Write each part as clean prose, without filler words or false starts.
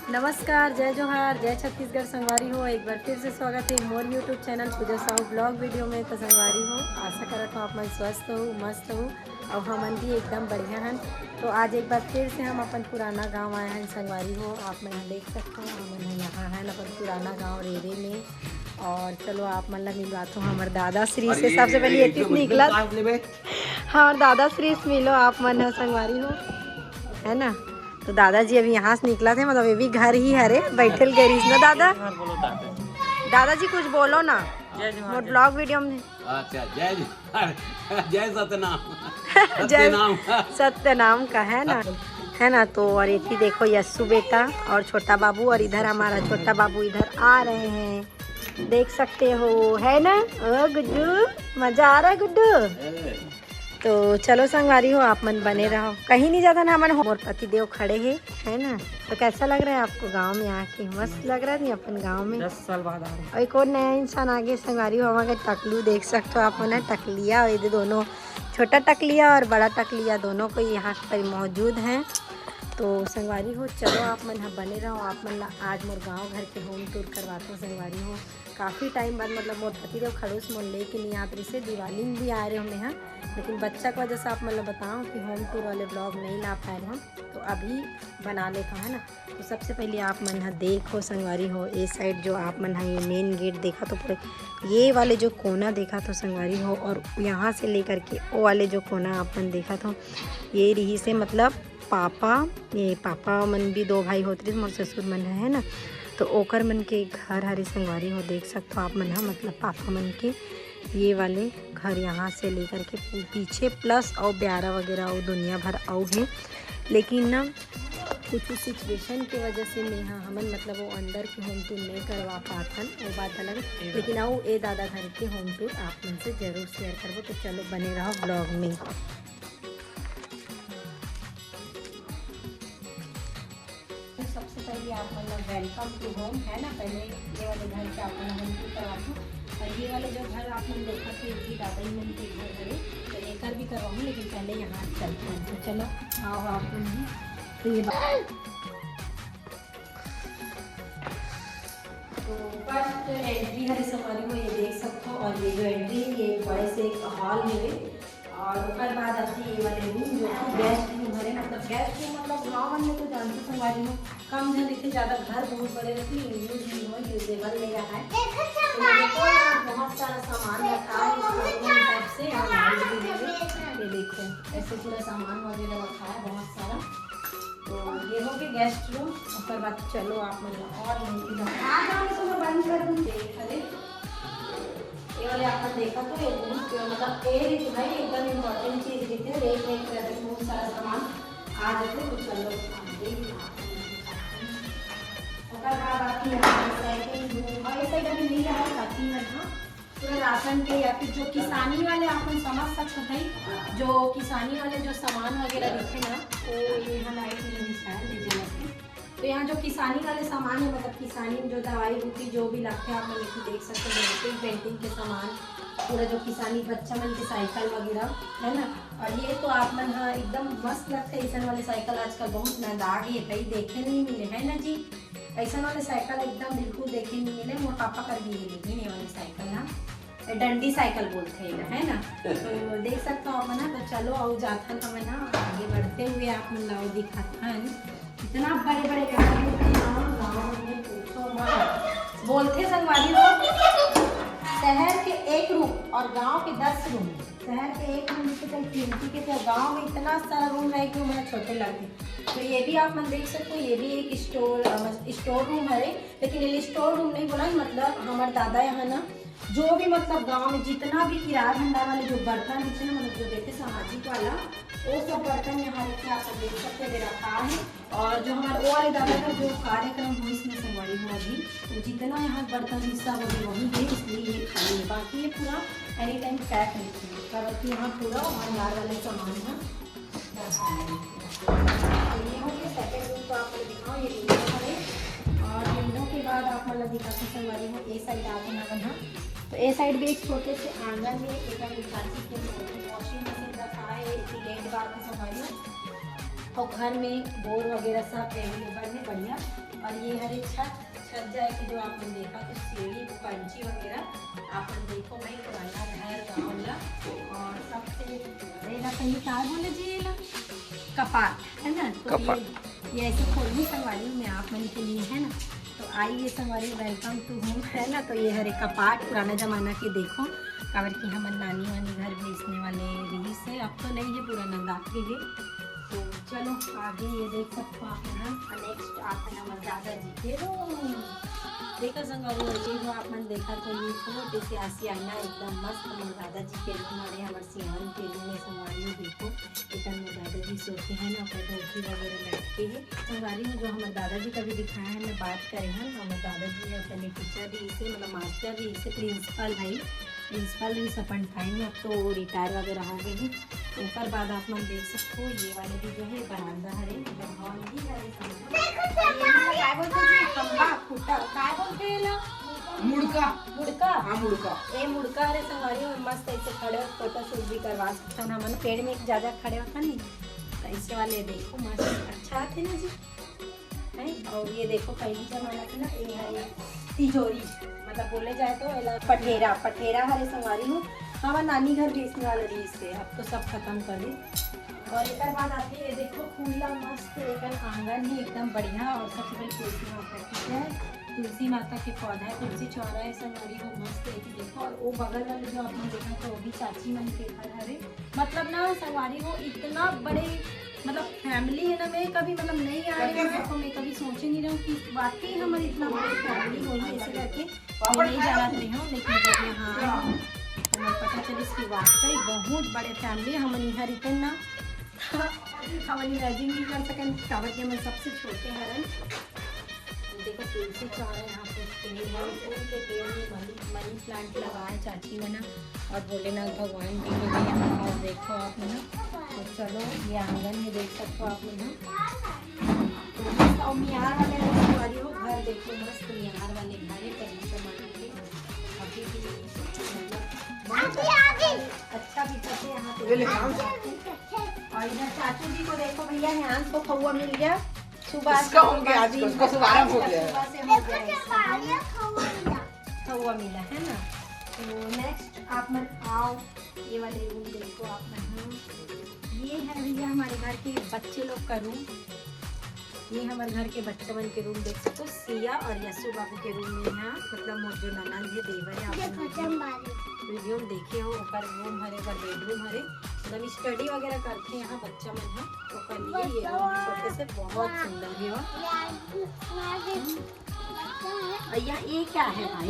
नमस्कार, जय जोहार, जय छत्तीसगढ़। संगवारी हो एक बार फिर से स्वागत है मोर यूट्यूब चैनल पूजा साहू ब्लॉग वीडियो में। तो संगवारी हो आशा करत हो आप मन स्वस्थ हो, मस्त हो और हमन भी एकदम बढ़िया हैं। तो आज एक बार फिर से हम अपन पुराना गांव आए हैं। संगवारी हो आप मन देख सकते हो हमन यहाँ हैं अपन पुराना गांव रेवे में। और चलो आप मन ला मिलवाता हूँ हमारे दादा श्री से। सबसे पहले ये निकला हाँ दादा श्री से मिलो आप मन संगवारी हो, है ना। तो दादाजी अभी यहाँ से निकला थे, मतलब ये भी घर ही हरे बैठल गरीस ना दादा। दादाजी कुछ बोलो ना मोर ब्लॉग वीडियो में। अच्छा जय सतनाम जय सत्यनाम का है ना। तो और एक ही देखो यस्सु बेटा और छोटा बाबू, और इधर हमारा छोटा बाबू इधर आ रहे हैं, देख सकते हो, है ना। ओ गुड्डू मजा आ रहा है गुड्डू। तो चलो संगवारी हो आप मन बने रहो, कहीं नहीं जाता ना। हमारे मोर पति देव खड़े हैं, है ना। तो कैसा लग रहा है आपको गांव में आके? मस्त लग रहा है नहीं अपन गांव में 10 साल बाद आ रहे हैं। और एक और नया इंसान आगे संगवारी हो। हमारे टकलू देख सकते हो आप मन, टकलिया और ये दोनों, छोटा टकलिया और बड़ा टकलिया दोनों को यहाँ पर मौजूद हैं। तो संगवारी हो चलो आप मन बने रहो, आप मन आज मोर गांव घर के होम टूर करवाते हो। संगवारी हो काफ़ी टाइम बाद मतलब मोर पति देव खड़ोस मोन ले के नहीं आते से दिवाली में भी आ रहे हम यहाँ, लेकिन बच्चा की वजह से आप मतलब बताऊँ कि होम टूर वाले ब्लॉग नहीं ला पाए हम, तो अभी बना ले का, है ना। तो सबसे पहले आप मन देखो संगवारी हो ये साइड जो आप मन ये मेन गेट देखा तो पूरे ये वाले जो कोना देखा तो संगवारी हो, और यहाँ से लेकर के वो वाले जो कोना आप मन देखा तो ये रही से मतलब पापा मन भी 2 भाई होते मोर ससुर मन है ना। तो ओकर मन के घर हरे संगवारी हो देख सकते हो आप मन मतलब पापा मन के ये वाले घर यहाँ से लेकर के पीछे प्लस और ब्यारा वगैरह और दुनिया भर आओ है। लेकिन ना कुछ सिचुएशन की वजह से मैं हमन मतलब वो अंदर के होम टूर नहीं करवा पाथन, वो बात अलग। लेकिन आओ ए दादा घर के होम टूर आप मन से ज़रूर शेयर करबो। तो चलो बने रहो ब्लॉग में। सबसे पहले आप मतलब वेलकम टू होम, है ना। पहले ये वाले घर के आप होम टूर करवाऊँ, और ये वाले जो घर आपने देखा थे ये दादा ही मन के घर है, तो एक घर भी करवाऊँ, लेकिन पहले यहाँ चलते हैं। तो चलो आओ आप तो ये तो फर्स्ट एंट्री हरी सवारी में ये देख सकते हो, और ये जो एंट्री ये बड़े से एक हॉल है, और उसके बाद आती है ये वाले रूम जो कि गेस्ट रूम है। मतलब गेस्ट रूम मतलब गाँव में तो जानते संगवारी में कम जन देखते, ज़्यादा घर बहुत बड़े रहती है, यूजेबल ले रहा है। तो बहुत सारा सामान रखा है से, ये देखो ऐसे पूरा सामान वगैरह रखा है बहुत सारा। तो ये हो गया गेस्ट रूम। उसके बाद चलो आप मतलब और बंद कर दूँ ये वाले आपने देखा तो ये मतलब एयर ही भाई एकदम इम्पोर्टेंट चीज़ दिखती है। एक बहुत सारा सामान आ जाते। तो चलो बाद आती है और ये साइड अभी नहीं रहा ताकि हाँ पूरा राशन के या फिर जो किसानी वाले आप समझ सकते हैं, जो किसानी वाले जो सामान वगैरह दिखे ना, तो ये यहाँ लाइट नहीं शायद लीजिए। तो यहाँ जो किसानी वाले सामान है मतलब किसानी में जो दवाई बूटी जो भी लगते हैं आप लोग देख सकते हैं, पेंटिंग के सामान पूरा जो किसानी बच्चा मन की साइकिल वगैरह है ना। और ये तो आप मन हाँ एकदम मस्त लगते हैं। ऐसा वाले साइकिल आजकल बहुत ना दाग है कहीं देखे नहीं मिले, है ना जी। ऐसा वाले साइकिल एकदम बिल्कुल देखे नहीं मिले। मोर पापा कर भी है लेकिन ये वाली साइकिल ना डंडी साइकिल बोलते हैं, है ना। तो देख सकते हो आप ना। तो चलो और जाथन हमें ना आगे बढ़ते हुए आप मन लाओ दिखाथन इतना बड़े बड़े गाँव में पूछो बोलते संगवारी लोग शहर के 1 रूम और गांव के 10 रूम। शहर के 1 रूम के कीमती के थे, गांव में इतना सारा रूम है कि मुझे छोटे लगते। तो ये भी आप मन देख सकते हो, ये भी एक स्टोर रूम है, लेकिन ये स्टोर रूम नहीं बोला मतलब हमारे दादा यहाँ ना जो भी मतलब गांव में जितना भी किराया भंडार वाले जो बर्तन दिखे ना मतलब जो देते सामाजिक वाला वो सब बर्तन यहाँ रखे आप देख सकते हैं रखा है। और जो हमारे वो वाले दादा का जो कार्यक्रम हुआ इसमें संगवारी हुआ अभी, तो जितना यहाँ बर्तन हिस्सा होगी वही है, इसलिए ये खाली है। बाकी ये पूरा एनी टाइम पैक रहती है करती यहाँ पूरा भंडार वाले सामान है। ये हो गया सेकेंड रूम। तो आप दिखाओ ये विंडो है, और विंडो के बाद आप मतलब दिखाते संगवारी हो ए साइड आते ना बना। तो ए साइड भी एक छोटे से आंगन में एक वॉशिंग मशीन रखा है, गेट बार की संगवारी। और घर में बोर वगैरह सब अवेलेबल है बढ़िया। और ये हरे छत जाए कि जो आपने देखा तो सीढ़ी पंची वगैरह आपने देखो भाई पुराना घर गाँव ला। और सबसे कहीं क्या बोले जी कपाट है ना, तो ये ऐसे खोलनी संगवारी में आप मन के लिए है ना। तो आइए संगवारी वेलकम टू होम है ना। तो ये हरे कपाट पुराना ज़माना के देखो काबर की हमारे नानी वानी घर बेचने वाले रीस है, अब तो नहीं है पूरा नंदा के है। तो चलो आगे ये देख सकते हो आप है। नेक्स्ट आप है हमारे दादाजी के रूम देखा संगवारी ये जो आप मन देखा तो ये छोटे से आसियाना एकदम मस्त हमारे दादाजी के रूम हमारे हमारे सियान के रूम में संगवारी देखो एक हमारे दादाजी सोते हैं ना अपने धोती वगैरह लटके हैं। संगवारी में जो हमारे दादाजी का भी दिखाया है मैं बात करें हैं हमारे दादाजी अपने टीचर भी इसे मतलब मास्टर भी इसे प्रिंसिपल भाई प्रिंसिपल भी अपन टाइम में अब तो रिटायर वगैरह हो गए हैं। ऊपर बाद आप लोग देख सकते हो ये वाले भी जो है बरामदा हरे हॉल भी मुड़का मुड़का हाँ मुड़का ए मुड़का हरे संगवारी में मस्त ऐसे खड़े हो फोटो शूट भी करवा सकते हैं। हम पेड़ में ज़्यादा खड़े होता नहीं तो ऐसे वाले देखो मस्त अच्छा थे ना जी है। और ये देखो पहली जमाना की ना ये है तिजोरी मतलब बोले जाए तो पठेरा पठेरा हरे संगवारी में हमारा नानी घर बेचने वाला रीस है, अब तो सब खत्म कर दी। और एक बाद आती है ये देखो खुला मस्त एक आंगन ही एकदम बढ़िया। और सबसे पहले तुलसी माता की है, तुलसी माता के पौधा है, तुलसी चौरा है संगवारी को मस्त है देखो। और वो बगल वाले जो आपने देखा तो वो भी चाची मन के घर हरे मतलब ना संगवारी को इतना बड़े मतलब फैमिली है ना। मैं कभी मतलब नहीं आ रही हूँ तो मैं कभी सोचे नहीं रहा हूँ कि वाकई हमारी इतना बड़ी फैमिली होगी ऐसे करके मैं नहीं जाना रही हूँ। लेकिन जब यहाँ हमें पता चली इसकी वाकई बहुत बड़े फैमिली हम यहाँ इतना हम इमेजिन नहीं कर सकें काबर के हमें सबसे छोटे हरन देखो तुलसी चौरा यहाँ पे पेड़ है फूल के पेड़ में मनी प्लांट लगाए चाची मना और भोलेनाथ भगवान भी है यहाँ। और देखो आप मना तो चलो ये आंगन में देख सकते हो आप मना। और मियार वाले वाली हो घर देखो मस्त मियार वाले घर है पहले जमाने के अभी भी अच्छा भी करते यहाँ पे। और इधर चाचू जी को देखो भैया यहाँ को कौआ मिल गया सुबह इसका हो गया आज उसका सुबह हो गया सुबह से हो गया कौआ मिला है ना। तो नेक्स्ट आप मन आओ ये वाले रूम देखो आप मन। ये है भैया हमारे घर के बच्चे लोग का रूम, ये हमारे घर के बच्चन के रूम देख सकते हो। सिया और यसु बाबू के रूम में यहाँ मतलब मोर जो ननंद है देवर है आप वीडियो में देखे हो ऊपर रूम हरे ऊपर बेडरूम हरे मतलब स्टडी वगैरह करते हैं यहाँ बच्चा मन है तो कर लिए ये रूम छोटे से बहुत सुंदर है। भैया ये क्या है भाई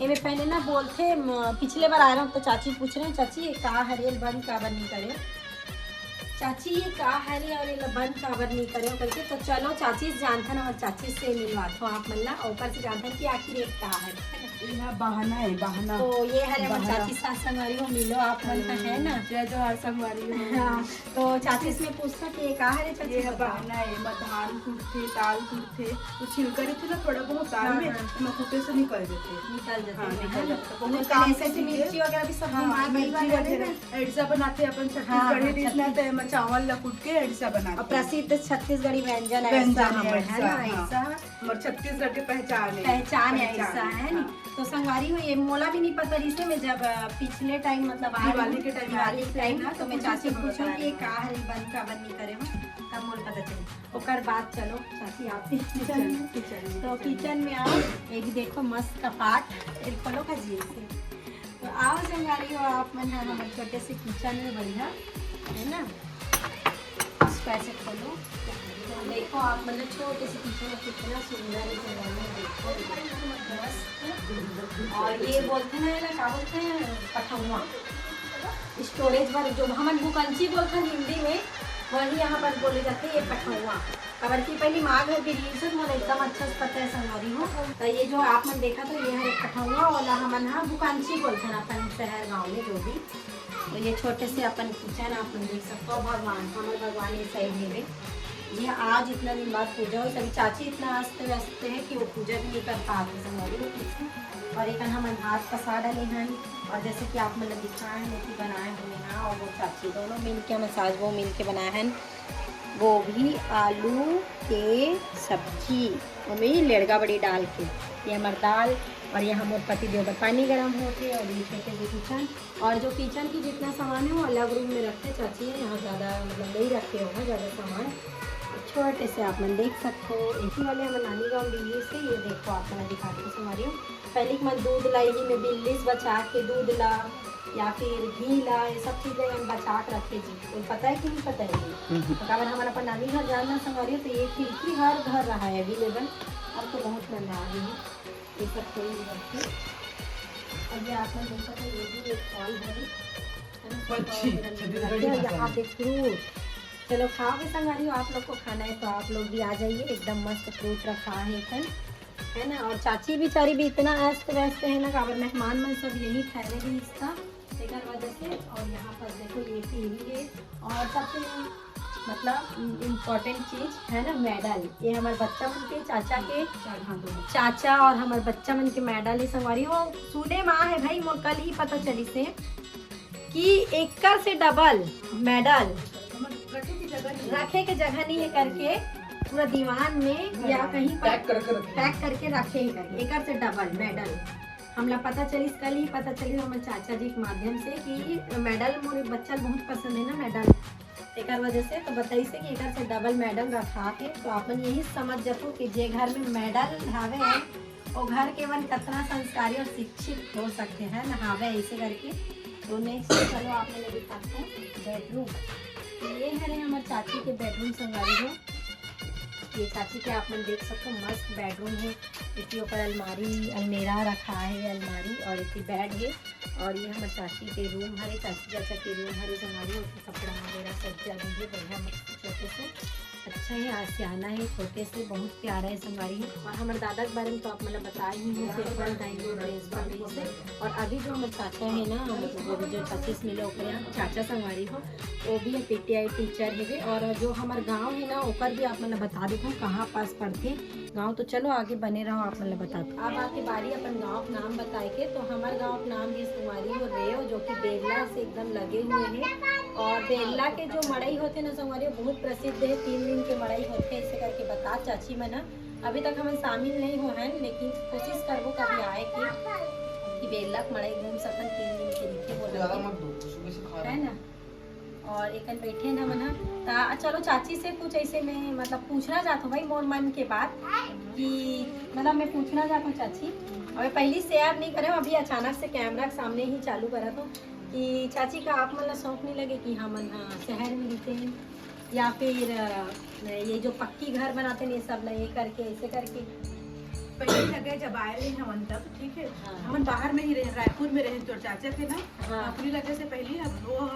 ये मैं पहले ना बोलते पिछले बार आ रहा हूँ तो चाची पूछ रहे हैं चाची ये का हरियल बंद काबर नहीं करे चाची ये का हरी और ये बंद काबर नहीं करे करके। तो चलो चाची जानता ना और चाची से मिलवाते हो आप मल्ला ऊपर से जानता कि आखिर एक का है बहाना है बहाना। तो ये हरे चाची सास संगवारी को मिलो आप मन का है ना जय जोहार संगवारी। हाँ तो चाची से पूछता कि ये का है चाची ये बहाना है धान कूटते दाल कूटते तो छिलका रहते ना थोड़ा बहुत दाल में मैं कुटे से निकल देते निकल जाते काम ऐसे मिर्ची वगैरह भी सब मिर्ची वगैरह एडसा बनाते अपन छत्तीसगढ़ी डिश ना तो चावल ला कूट के एडसा बनाते प्रसिद्ध छत्तीसगढ़ी व्यंजन है ऐसा और छत्तीसगढ़ के पहचान ऐसा है ना। तो संगवारी हो ये मोला भी नहीं पता रिश्ते में जब पिछले टाइम मतलब दिवाली के टाइम ना तो मैं चाची पूछूं कि ये का है बंद का बंद नहीं करे हो तब मोल पता चले ओकर बात। चलो चाची आप तो किचन में आओ एक देखो मस्त कपाट एक खोलो खजिए से तो आओ संगवारी हो आप मन हमारे छोटे से किचन में बढ़िया है ना इसको ऐसे खोलो देखो आप मतलब छोटे से किचन में कितना सुंदर है देखो मस्त। और ये बोलते हैं ना क्या बोलते हैं पठौआ स्टोरेज पर जो हम भूकंची बोलते हैं हिंदी में वही यहाँ पर बोले जाते हैं ये पठौआ खबर की पहली माँ घर भी रील्स मुझे एकदम अच्छा से पता है संगवारी हो। तो ये जो आप मन देखा तो ये है पठौआ और हमन हाँ भूकंची बोलते हैं अपन शहर गाँव में जो भी। तो ये छोटे से अपन किचन आप देख सकते हो भगवान हमारे भगवान ये साइड में ये आज इतना दिन बाद पूजा हो सभी चाची इतना आस्ते व्यस्त है कि वो पूजा भी नहीं कर पाते संगवारी वो पीछे। और एक हम हाथ पसा डाले हैं और जैसे कि आप मतलब दिखाए हैं कि बनाए हुए हैं और वो चाची दोनों मिल के मसाज वो मिल के बनाए हैं। गोभी आलू के सब्जी में लड़का बड़ी डाल के, ये हमार दाल और ये हमारे पति देव पानी गर्म होके और ये छोटे से किचन और जो किचन की जितना सामान है वो अलग रूम में रखते चाची है, यहाँ ज़्यादा मतलब नहीं रखे होगा ज़्यादा सामान, छोटे से आप मन देख सकते हो। इसी वाले हम नानी गाँव दिल्ली से, ये देखो आप मैं दिखाती हूँ हमारी पहले कि मैं दूध लाई ही में बिल्ली बचा के दूध ला या फिर घी ला, ये सब चीज़ें हम बचा के रखे जी, तो पता है कि नहीं पता है जी। तो अगर हमारा अपन नानी घर जानना संभालिए तो ये खिड़की हर घर रहा है अवेलेबल, अब तो बहुत महंगा आ गई है ये सब कोई नहीं रखी। अब ये आपने देखा था ये भी एक फॉल है यहाँ पे फ्रूट, चलो खाओगे संगारी आप लोग को खाना है तो आप लोग भी आ जाइए, एकदम मस्त फ्रूट रखा है है ना। और चाची बेचारी भी इतना अस्त व्यस्त है ना, अगर मेहमान मन सब यही ठहरे भी इसका लेकर वजह से। और यहाँ पर देखो ये टीवी है और सबसे मतलब इम्पोर्टेंट चीज़ है ना मेडल, ये हमारे बच्चा मन के चाचा के चाचा और हमारे बच्चा मन के मेडल है संगवारी हो। सुने माँ है भाई मोर कल ही पता चली से कि एकड़ से डबल मेडल रखे के जगह नहीं है करके पूरा दीवान में या कहीं पैक करके रखे ही करके एकड़ से डबल मेडल हमला पता चली, कल ही पता चली हमारे चाचा जी के माध्यम से कि मेडल मोरे बच्चा बहुत पसंद है ना मेडल, एक वजह से तो बताई से कि एक से डबल मेडल रखा है। तो अपन यही समझ जाओ कि जे घर में मेडल हावे है वो घर के वन कितना संस्कारी और शिक्षित हो सकते हैं नहावे ऐसे करके। तो नेक्स्ट चलो आप लोग दिखाते हैं बेडरूम, ये है हमारे चाची के बेडरूम संगारी हो। ये चाची के आप लोग देख सकते हो मस्त बेडरूम है, इसके ऊपर अलमारी अलमेरा रखा है अलमारी और इसकी बेड है। और ये हमारे चाची के रूम हरे चाची चाचा के रूम हरे संगारी उसके कपड़ा वगैरह सब जगह है बढ़िया मस्त छोटे से अच्छा है, आसियाना है छोटे से बहुत प्यारा है संगारी है। और हमारे दादा के बारे में तो आप मतलब बताए ही हूँ सिंपल डाइनिंग ड्रेस वाले से। और अभी जो हमारे चाचा है ना मतलब जो चाची से मिले ओकर यहाँ चाचा संगारी हो वो भी PTI टीचर है। और जो हमारे गांव है ना ओकर भी आप मतलब बता देते हूँ कहाँ पास पड़ते गांव। तो चलो आगे बने रहो आप मतलब बता दो। अब आके बारी अपन गाँव का नाम बताए के, तो हमारे गाँव का नाम है संगवारी और रेव जो कि बेरला से एकदम लगे हुए हैं। और बेरला के जो मड़ई होते ना संगवारी बहुत प्रसिद्ध है, 3 दिन के मड़ई होते हैं ऐसे करके बता चाची मना। अभी तक हम शामिल नहीं हो हैं लेकिन कोशिश करबो कभी आए कि बेरला के मड़ई घूम सकन 3 दिन के लिखे बोल है ना। और एक बैठे ना मना ता चलो चाची से कुछ ऐसे में मतलब पूछना चाहता हूँ भाई मोर मन के बात कि मतलब मैं पूछना चाहता हूँ चाची, अभी पहली शेयर नहीं करे अभी अचानक से कैमरा के सामने ही चालू करा तो कि चाची का आप मतलब शौक नहीं लगे कि हम शहर में रहते हैं या फिर ये जो पक्की घर बनाते हैं ये सब ये करके ऐसे करके पहले लगे जब आए रहे हम तब ठीक है। हम बाहर में ही रहे, रायपुर में रहे, तो चाचा थे ना नौकरी लगे से पहले। अब वो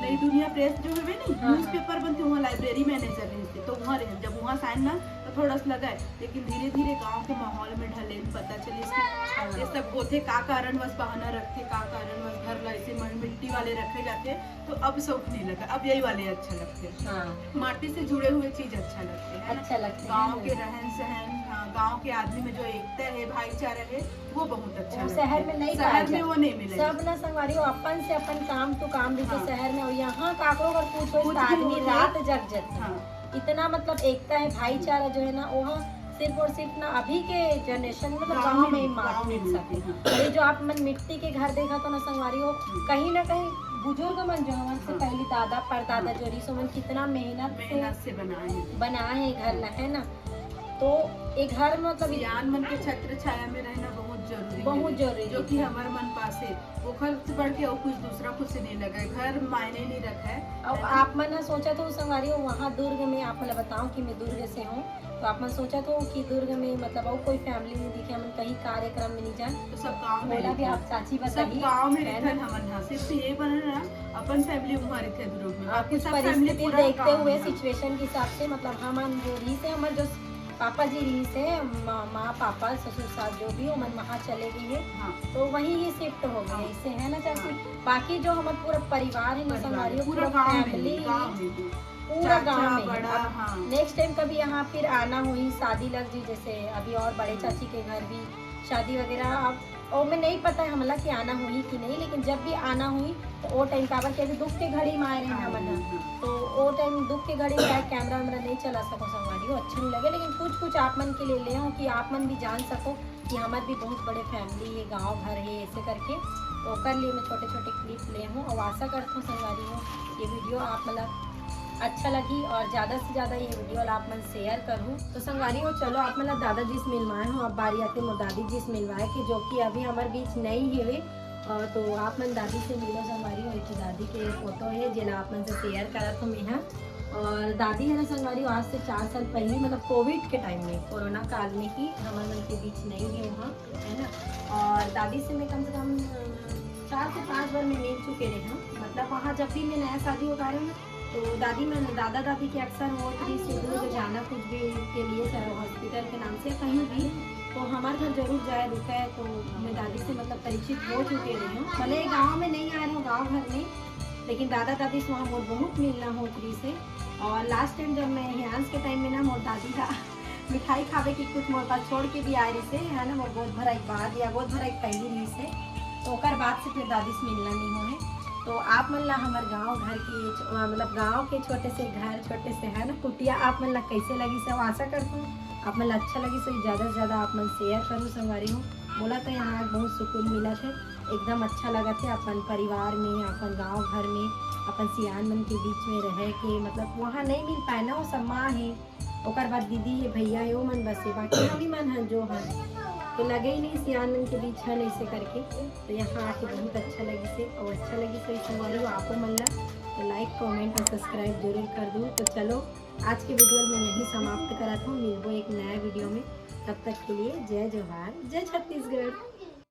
नई दुनिया प्रेस जो है नहीं न्यूज़पेपर बनते वहाँ लाइब्रेरी मैनेजर रहे थे, तो वहाँ रहे। जब वहाँ साइन ना तो थोड़ा सा लगा है, लेकिन धीरे धीरे गांव के माहौल में ढले पता चले ये सब होते का कारण बस बहाना रखते का कारण बस घर ऐसे मिट्टी वाले रखे जाते, तो अब शौक नहीं लगा, अब यही वाले अच्छा लगते। माटी से जुड़े हुए चीज अच्छा लगते हैं, अच्छा लगता है। गाँव के रहन सहन गांव के आदमी में जो एकता है भाईचारा है वो बहुत अच्छा है। शहर में नहीं, शहर में वो नहीं मिले। सब ना संगवारी अपन से अपन काम तो काम भी शहर में और यहाँ काकरो का पूछो आदमी रात जग जाता इतना मतलब एकता है भाईचारा जो है ना वो सिर्फ और सिर्फ ना अभी के जनरेशन में मतलब गाँव में मिल सके। ये जो आप मन मिट्टी के घर देखा तो ना संगवारी हो कहीं ना कहीं बुजुर्ग मन जो हमसे पहले दादा परदादा जो रिसो मन कितना मेहनत से बनाए है घर ना है ना। तो एक घर मतलब ज्ञान मन के छत्र छाया में रहना बहुत जरूरी जो कि हमारे मन पास है। वो घर से बढ़ के और कुछ दूसरा कुछ नहीं लगा है, घर मायने नहीं रखा है। अब आप मन सोचा तो संगवारी हो वहाँ दुर्ग में आप मतलब बताऊँ कि मैं दुर्ग से हूँ, तो आप मन सोचा तो कि दुर्ग में मतलब और कोई फैमिली नहीं दिखे हम कहीं कार्यक्रम में नहीं जाए तो सब गाँव में भी आप चाची बताइए गाँव में रहते हम सिर्फ ये बना अपन फैमिली हमारी थे दुर्ग में आपकी परिस्थिति देखते हुए सिचुएशन के हिसाब से मतलब हम रही से हमारे जो पापा जी रही से माँ पापा ससुर सास जो भी उमन वहाँ चले गई है तो वहीं ये शिफ्ट हो गए इससे है ना चाची। बाकी जो हमारा पूरा परिवार है ना पूरा फैमिली पूरा गाँव में। नेक्स्ट टाइम कभी यहाँ फिर आना हुई शादी लग जी जैसे अभी और बड़े चाची के घर भी शादी वगैरह अब और मैं नहीं पता है हमला के आना हुई कि नहीं, लेकिन जब भी आना हुई तो वो टाइम काबर के दुख के घड़ी में आए रहे हमन ह। तो वो टाइम दुख के घड़ी में कैमरा वैमरा नहीं चला सको संगवारी हो, अच्छा नहीं लगे, लेकिन कुछ आप मन के लिए ले हो कि आप मन भी जान सको कि हमारे भी बहुत बड़े फैमिली है, गाँव घर है, ऐसे करके तो कर लिए मैं छोटे छोटे क्लिप ले हूँ। और आशा करता हूँ संगवारी हो ये वीडियो आप मतलब अच्छा लगी और ज़्यादा से ज़्यादा ये वीडियो आप मन शेयर करूँ। तो संगवारी हो चलो आप मतलब दादाजी से मिलवाए हूँ, अब बारी आते मोर दादी जी से मिलवाए के जो कि अभी हमारे बीच नहीं है। तो आप मन दादी से मिलो संगवारी हो, तो दादी के फोटो है जिला आप मन से शेयर करा था मैं। और दादी है ना संगवारी आज से 4 साल पहले मतलब कोविड के टाइम में, कोरोना काल में ही हमारे मन के बीच नहीं है वहाँ, है ना। और दादी से मैं कम से कम 4 से 5 बार मैं मिल चुके रहे हैं, मतलब वहाँ जब भी मैं नया शादी हो पा रही हूँ तो दादी में दादा दादी के अक्सर वो से दूर जाना कुछ भी के लिए, चाहे हॉस्पिटल के नाम से कहीं भी, तो हमारे घर जरूर जाए रुका है। तो मैं दादी से मतलब परिचित हो चुके रही हूँ, भले गाँव में नहीं आ रही हूँ गाँव घर में, लेकिन दादा दादी से वहाँ बहुत मिलना हो उतरी से। और लास्ट टाइम जब मैं हियांस के टाइम में ना मोर दादी का मिठाई खावे की कुछ मोर पास छोड़ के भी आ रही से, है ना, मोर गोद भरा एक बाद या गोद भरा एक पहली रही से, तो ओकर बाद से फिर दादी से मिलना नहीं हो है। तो आप मन ला हमारे गांव घर की मतलब गांव के छोटे से घर, छोटे से है ना कुटिया, आप मन ला कैसे लगी सब आशा करता हूँ आप मन ला अच्छा लगी सो ज़्यादा से ज़्यादा आप मन शेयर करूँ संगवारी हूँ। बोला तो यहाँ बहुत सुकून मिला थे, एकदम अच्छा लगा थे अपन परिवार में, अपन गांव घर में, अपन सियान मन के बीच में रहे के, मतलब वहाँ नहीं मिल पाए ना, वो सब माँ है, ओकर बाद दीदी है, भैया है, वो मन बसे, बाकी हम ही मन है जो है, तो लगे ही नहीं सियान मन के बीच है ऐसे करके। तो यहाँ आके बहुत अच्छा लगी से, और अच्छा लगी से संगवारी आपको मन ला तो लाइक कमेंट और सब्सक्राइब जरूर कर दूँ। तो चलो आज के वीडियो में यही समाप्त कराता हूँ, मिलबो एक नया वीडियो में, तब तक के लिए जय जोहार, जय छत्तीसगढ़।